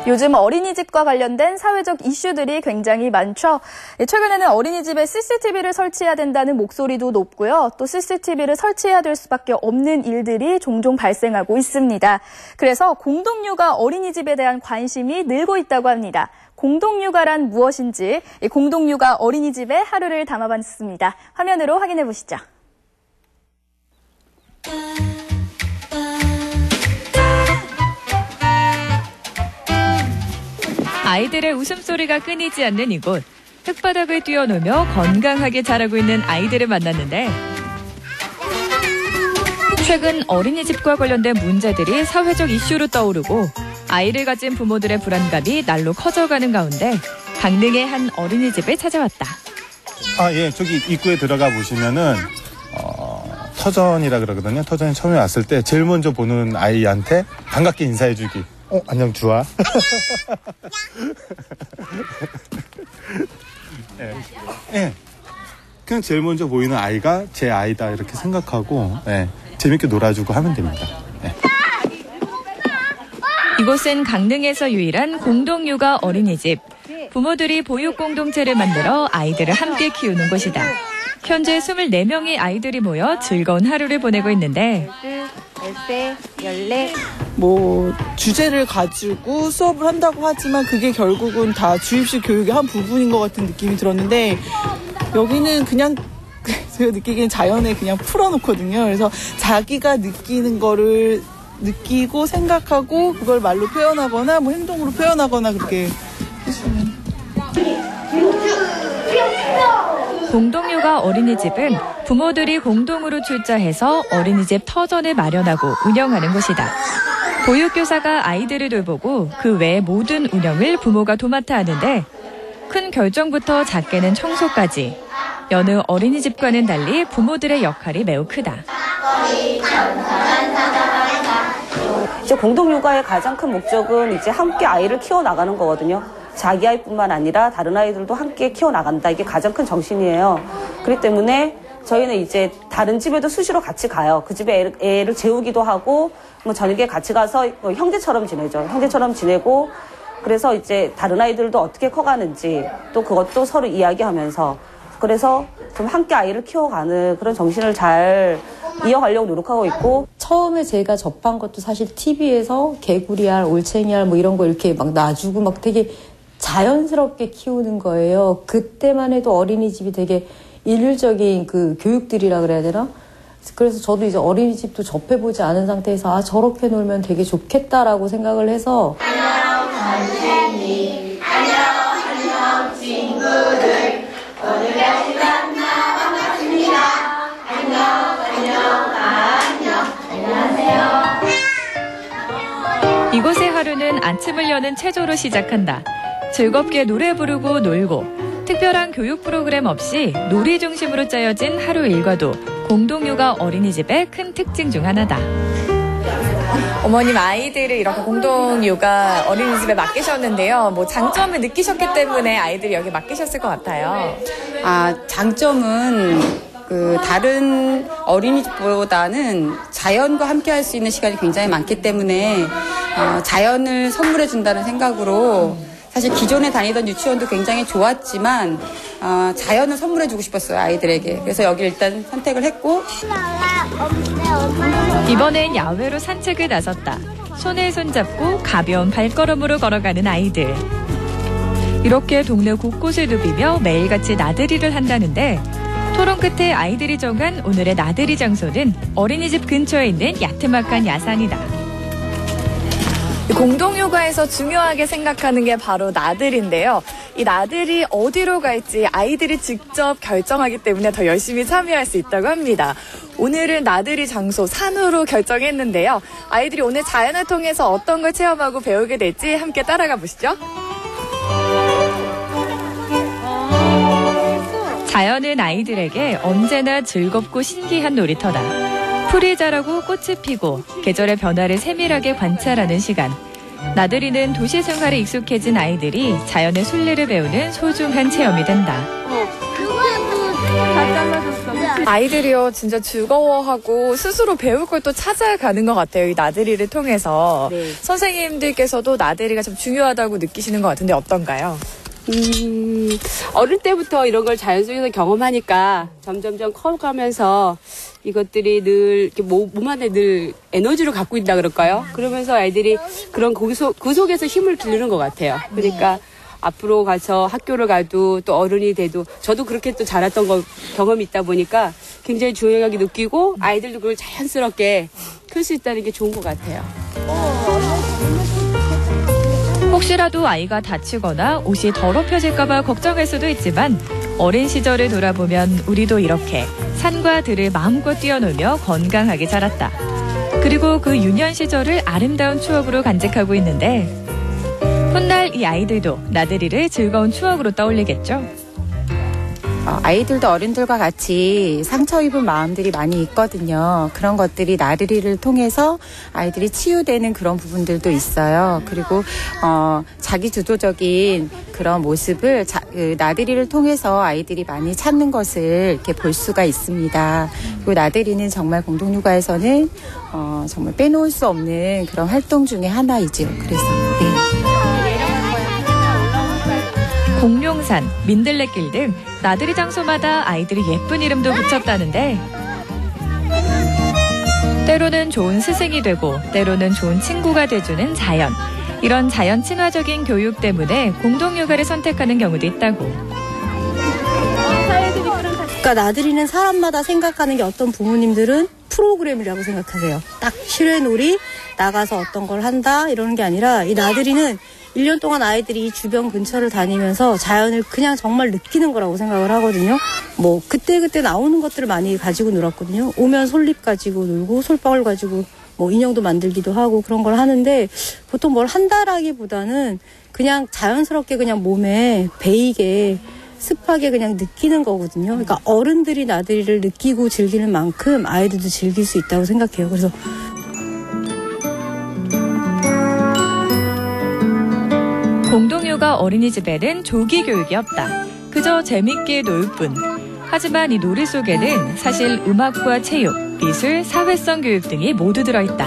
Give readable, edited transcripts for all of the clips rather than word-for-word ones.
요즘 어린이집과 관련된 사회적 이슈들이 굉장히 많죠. 최근에는 어린이집에 CCTV를 설치해야 된다는 목소리도 높고요. 또 CCTV를 설치해야 될 수밖에 없는 일들이 종종 발생하고 있습니다. 그래서 공동육아 어린이집에 대한 관심이 늘고 있다고 합니다. 공동육아란 무엇인지 공동육아 어린이집의 하루를 담아봤습니다. 화면으로 확인해 보시죠. 아이들의 웃음소리가 끊이지 않는 이곳. 흙바닥을 뛰어놀며 건강하게 자라고 있는 아이들을 만났는데 최근 어린이집과 관련된 문제들이 사회적 이슈로 떠오르고 아이를 가진 부모들의 불안감이 날로 커져가는 가운데 강릉의 한 어린이집을 찾아왔다. 예, 저기 입구에 들어가 보시면은 터전이라 그러거든요. 터전에 처음에 왔을 때 제일 먼저 보는 아이한테 반갑게 인사해주기. 안녕 주아. 예. 그냥 제일 먼저 보이는 아이가 제 아이다 이렇게 생각하고 재밌게 놀아주고 하면 됩니다. 이곳은 강릉에서 유일한 공동육아 어린이집. 부모들이 보육 공동체를 만들어 아이들을 함께 키우는 곳이다. 현재 24명의 아이들이 모여 즐거운 하루를 보내고 있는데 13, 14. 주제를 가지고 수업을 한다고 하지만 그게 결국은 다 주입식 교육의 한 부분인 것 같은 느낌이 들었는데 여기는 그냥 제가 느끼기엔 자연에 그냥 풀어놓거든요. 그래서 자기가 느끼는 거를 느끼고 생각하고 그걸 말로 표현하거나 행동으로 표현하거나 그렇게 해주면. 공동육아 어린이집은 부모들이 공동으로 출자해서 어린이집 터전을 마련하고 운영하는 곳이다. 보육교사가 아이들을 돌보고 그 외 모든 운영을 부모가 도맡아 하는데 큰 결정부터 작게는 청소까지 여느 어린이집과는 달리 부모들의 역할이 매우 크다. 이제 공동육아의 가장 큰 목적은 이제 함께 아이를 키워나가는 거거든요. 자기 아이뿐만 아니라 다른 아이들도 함께 키워나간다. 이게 가장 큰 정신이에요. 그렇기 때문에 저희는 이제 다른 집에도 수시로 같이 가요. 그 집에 애를 재우기도 하고 저녁에 같이 가서 형제처럼 지내죠. 형제처럼 지내고 그래서 이제 다른 아이들도 어떻게 커가는지 또 그것도 서로 이야기하면서 그래서 좀 함께 아이를 키워가는 그런 정신을 잘 이어가려고 노력하고 있고. 처음에 제가 접한 것도 사실 TV에서 개구리알, 올챙이알 이런 거 이렇게 막 놔주고 되게 자연스럽게 키우는 거예요. 그때만 해도 어린이집이 되게 일률적인 그 교육들이라 그래야 되나? 그래서 저도 이제 어린이집도 접해보지 않은 상태에서 저렇게 놀면 되게 좋겠다라고 생각을 해서. 안녕 선생님, 안녕 친구들, 오늘의 시간 반갑습니다. 안녕하세요. 이곳의 하루는 아침을 여는 체조로 시작한다. 즐겁게 노래 부르고 놀고 특별한 교육 프로그램 없이 놀이 중심으로 짜여진 하루 일과도 공동육아 어린이집의 큰 특징 중 하나다. 어머님 아이들을 이렇게 공동육아 어린이집에 맡기셨는데요. 장점을 느끼셨기 때문에 아이들이 여기 맡기셨을 것 같아요. 장점은 다른 어린이집보다는 자연과 함께 할 수 있는 시간이 굉장히 많기 때문에 자연을 선물해 준다는 생각으로 사실 기존에 다니던 유치원도 굉장히 좋았지만 자연을 선물해 주고 싶었어요, 아이들에게. 그래서 여기 일단 선택을 했고. 이번엔 야외로 산책을 나섰다. 손에 손잡고 가벼운 발걸음으로 걸어가는 아이들. 이렇게 동네 곳곳을 누비며 매일같이 나들이를 한다는데 토론 끝에 아이들이 정한 오늘의 나들이 장소는 어린이집 근처에 있는 야트막한 야산이다. 공동육아에서 중요하게 생각하는 게 바로 나들인데요. 이 나들이 어디로 갈지 아이들이 직접 결정하기 때문에 더 열심히 참여할 수 있다고 합니다. 오늘은 나들이 장소 산으로 결정했는데요. 아이들이 오늘 자연을 통해서 어떤 걸 체험하고 배우게 될지 함께 따라가 보시죠. 자연은 아이들에게 언제나 즐겁고 신기한 놀이터다. 풀이 자라고 꽃이 피고 계절의 변화를 세밀하게 관찰하는 시간. 나들이는 도시 생활에 익숙해진 아이들이 자연의 순리를 배우는 소중한 체험이 된다. 다 잘라줬어. 아이들이요 진짜 즐거워하고 스스로 배울 걸 또 찾아가는 것 같아요. 이 나들이를 통해서. 네. 선생님들께서도 나들이가 좀 중요하다고 느끼시는 것 같은데 어떤가요? 어릴 때부터 이런 걸 자연 속에서 경험하니까 점점점 커가면서 이것들이 늘 이렇게 몸 안에 늘 에너지를 갖고 있다 그럴까요? 그러면서 아이들이 그런 그 속에서 힘을 기르는 것 같아요. 그러니까 앞으로 가서 학교를 가도 또 어른이 돼도 저도 그렇게 또 자랐던 경험이 있다 보니까 굉장히 중요하게 느끼고 아이들도 그걸 자연스럽게 클 수 있다는 게 좋은 것 같아요. 혹시라도 아이가 다치거나 옷이 더럽혀질까봐 걱정할 수도 있지만 어린 시절을 돌아보면 우리도 이렇게 산과 들을 마음껏 뛰어놀며 건강하게 자랐다. 그리고 그 유년 시절을 아름다운 추억으로 간직하고 있는데 훗날 이 아이들도 나들이를 즐거운 추억으로 떠올리겠죠. 아이들도 어른들과 같이 상처 입은 마음들이 많이 있거든요. 그런 것들이 나들이를 통해서 아이들이 치유되는 그런 부분들도 있어요. 그리고 자기 주도적인 그런 모습을 나들이를 통해서 아이들이 많이 찾는 것을 이렇게 볼 수가 있습니다. 그리고 나들이는 정말 공동육아에서는 정말 빼놓을 수 없는 그런 활동 중에 하나이죠. 그래서 공룡산, 민들레길 등 나들이 장소마다 아이들이 예쁜 이름도 붙였다는데 때로는 좋은 스승이 되고 때로는 좋은 친구가 돼주는 자연. 이런 자연 친화적인 교육 때문에 공동육아를 선택하는 경우도 있다고. 그러니까 나들이는 사람마다 생각하는 게 어떤 부모님들은 프로그램이라고 생각하세요. 딱 실외놀이 나가서 어떤 걸 한다 이러는 게 아니라 이 나들이는 1년 동안 아이들이 이 주변 근처를 다니면서 자연을 그냥 정말 느끼는 거라고 생각을 하거든요. 뭐 그때그때 나오는 것들을 많이 가지고 놀았거든요. 오면 솔잎 가지고 놀고 솔방울 가지고 뭐 인형도 만들기도 하고 그런 걸 하는데 보통 뭘 한다라기보다는 그냥 자연스럽게 그냥 몸에 배이게 습하게 그냥 느끼는 거거든요. 그러니까 어른들이 나들이를 느끼고 즐기는 만큼 아이들도 즐길 수 있다고 생각해요. 그래서 공동육아 어린이집에는 조기 교육이 없다. 그저 재밌게 놀 뿐. 하지만 이 놀이 속에는 사실 음악과 체육, 미술, 사회성 교육 등이 모두 들어있다.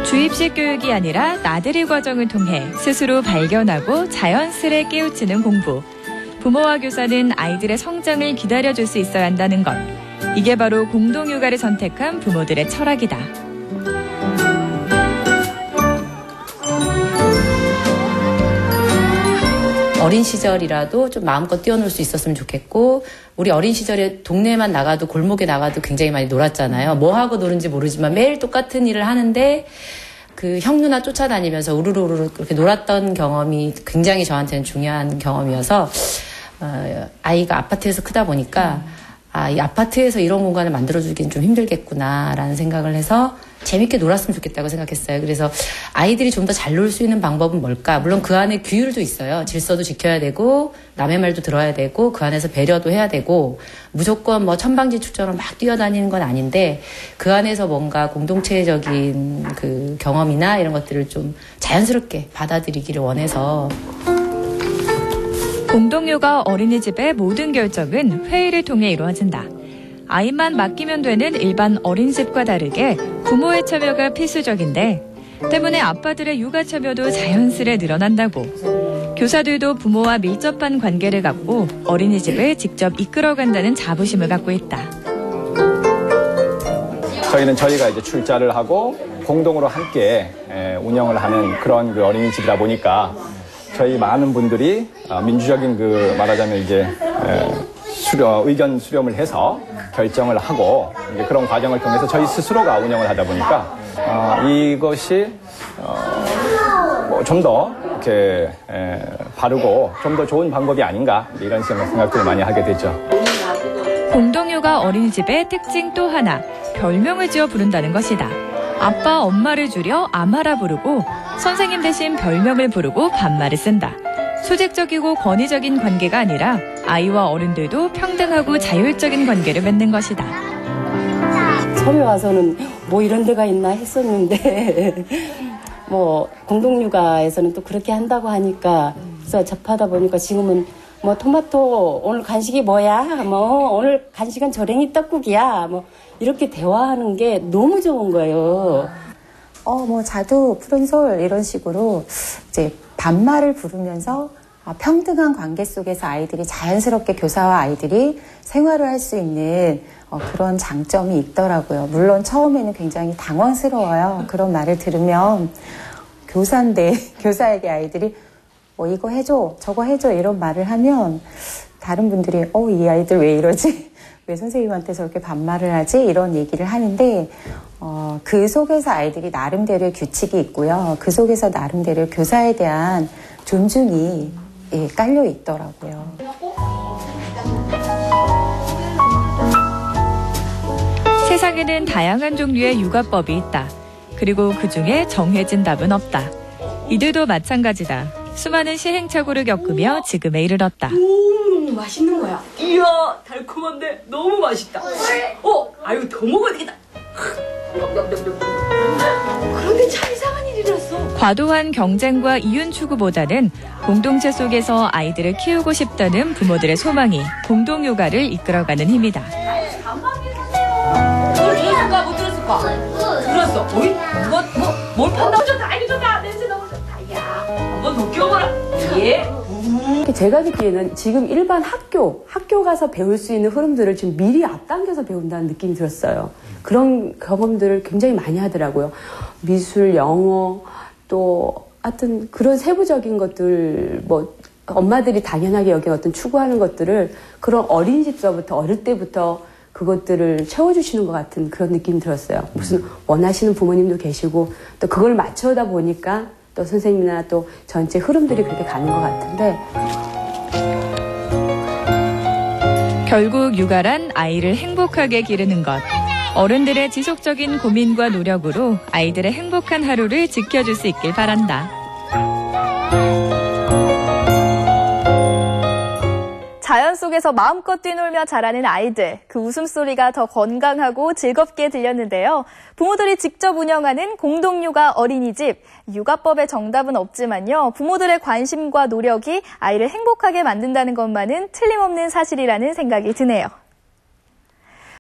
주입식 교육이 아니라 나들이 과정을 통해 스스로 발견하고 자연스레 깨우치는 공부. 부모와 교사는 아이들의 성장을 기다려줄 수 있어야 한다는 것. 이게 바로 공동육아를 선택한 부모들의 철학이다. 어린 시절이라도 좀 마음껏 뛰어놀 수 있었으면 좋겠고 우리 어린 시절에 동네만 나가도 골목에 나가도 굉장히 많이 놀았잖아요. 뭐 하고 노는지 모르지만 매일 똑같은 일을 하는데 그 형 누나 쫓아다니면서 우르르 그렇게 놀았던 경험이 굉장히 저한테는 중요한 경험이어서 아이가 아파트에서 크다 보니까 이 아파트에서 이런 공간을 만들어주기는 좀 힘들겠구나라는 생각을 해서 재밌게 놀았으면 좋겠다고 생각했어요. 그래서 아이들이 좀 더 잘 놀 수 있는 방법은 뭘까? 물론 그 안에 규율도 있어요. 질서도 지켜야 되고 남의 말도 들어야 되고 그 안에서 배려도 해야 되고 무조건 뭐 천방지축처럼 막 뛰어다니는 건 아닌데 그 안에서 뭔가 공동체적인 그 경험이나 이런 것들을 좀 자연스럽게 받아들이기를 원해서 공동육아 어린이집의 모든 결정은 회의를 통해 이루어진다. 아이만 맡기면 되는 일반 어린이집과 다르게 부모의 참여가 필수적인데 때문에 아빠들의 육아 참여도 자연스레 늘어난다고. 교사들도 부모와 밀접한 관계를 갖고 어린이집을 직접 이끌어간다는 자부심을 갖고 있다. 저희는 저희가 이제 출자를 하고 공동으로 함께 운영을 하는 그런 그 어린이집이다 보니까 저희 많은 분들이 민주적인 그 말하자면 이제 의견 수렴을 해서 결정을 하고 이제 그런 과정을 통해서 저희 스스로가 운영을 하다 보니까 이것이 좀 더 이렇게 바르고 좀 더 좋은 방법이 아닌가 이런 생각들을 많이 하게 되죠. 공동육아 어린이집의 특징 또 하나, 별명을 지어 부른다는 것이다. 아빠, 엄마를 줄여 아마라 부르고 선생님 대신 별명을 부르고 반말을 쓴다. 수직적이고 권위적인 관계가 아니라 아이와 어른들도 평등하고 자율적인 관계를 맺는 것이다. 처음에 와서는 뭐 이런 데가 있나 했었는데 뭐 공동육아에서는 또 그렇게 한다고 하니까 그래서 접하다 보니까 지금은 뭐 토마토 오늘 간식이 뭐야? 뭐 오늘 간식은 조랭이 떡국이야. 뭐 이렇게 대화하는 게 너무 좋은 거예요. 뭐 자두, 푸른 솔 이런 식으로 이제 반말을 부르면서 평등한 관계 속에서 아이들이 자연스럽게 교사와 아이들이 생활을 할 수 있는 그런 장점이 있더라고요. 물론 처음에는 굉장히 당황스러워요. 그런 말을 들으면 교사인데 교사에게 아이들이 이거 해줘, 저거 해줘 이런 말을 하면 다른 분들이 이 아이들 왜 이러지? 왜 선생님한테 저렇게 반말을 하지? 이런 얘기를 하는데 그 속에서 아이들이 나름대로의 규칙이 있고요. 그 속에서 나름대로의 교사에 대한 존중이 깔려 있더라고요. 세상에는 다양한 종류의 육아법이 있다. 그리고 그중에 정해진 답은 없다. 이들도 마찬가지다. 수많은 시행착오를 겪으며 지금에 이르렀다. 너무 맛있는 거야. 이야, 달콤한데 너무 맛있다. 아유, 더 먹어야 되겠다. 그런데 참 이상한 일이라서. 과도한 경쟁과 이윤 추구보다는 공동체 속에서 아이들을 키우고 싶다는 부모들의 소망이 공동육아를 이끌어가는 힘이다. 들었을까? 못 들었을까? 들었어. 어이? 뭘 판다고 좋다. 아이고 좋다. 냄새 너무 좋다. 야, 한번 느껴봐라. 예. 제가 듣기에는 지금 일반 학교 가서 배울 수 있는 흐름들을 지금 미리 앞당겨서 배운다는 느낌이 들었어요. 그런 경험들을 굉장히 많이 하더라고요. 미술, 영어, 또 하여튼 그런 세부적인 것들, 뭐 엄마들이 당연하게 여기 어떤 추구하는 것들을 그런 어린이집서부터 어릴 때부터 그것들을 채워주시는 것 같은 그런 느낌이 들었어요. 무슨 원하시는 부모님도 계시고 또 그걸 맞춰다 보니까 또 선생님이나 또 전체 흐름들이 그렇게 가는 것 같은데 결국 육아란 아이를 행복하게 기르는 것. 어른들의 지속적인 고민과 노력으로 아이들의 행복한 하루를 지켜줄 수 있길 바란다. 자연 속에서 마음껏 뛰놀며 자라는 아이들, 그 웃음소리가 더 건강하고 즐겁게 들렸는데요. 부모들이 직접 운영하는 공동육아 어린이집, 육아법의 정답은 없지만요. 부모들의 관심과 노력이 아이를 행복하게 만든다는 것만은 틀림없는 사실이라는 생각이 드네요.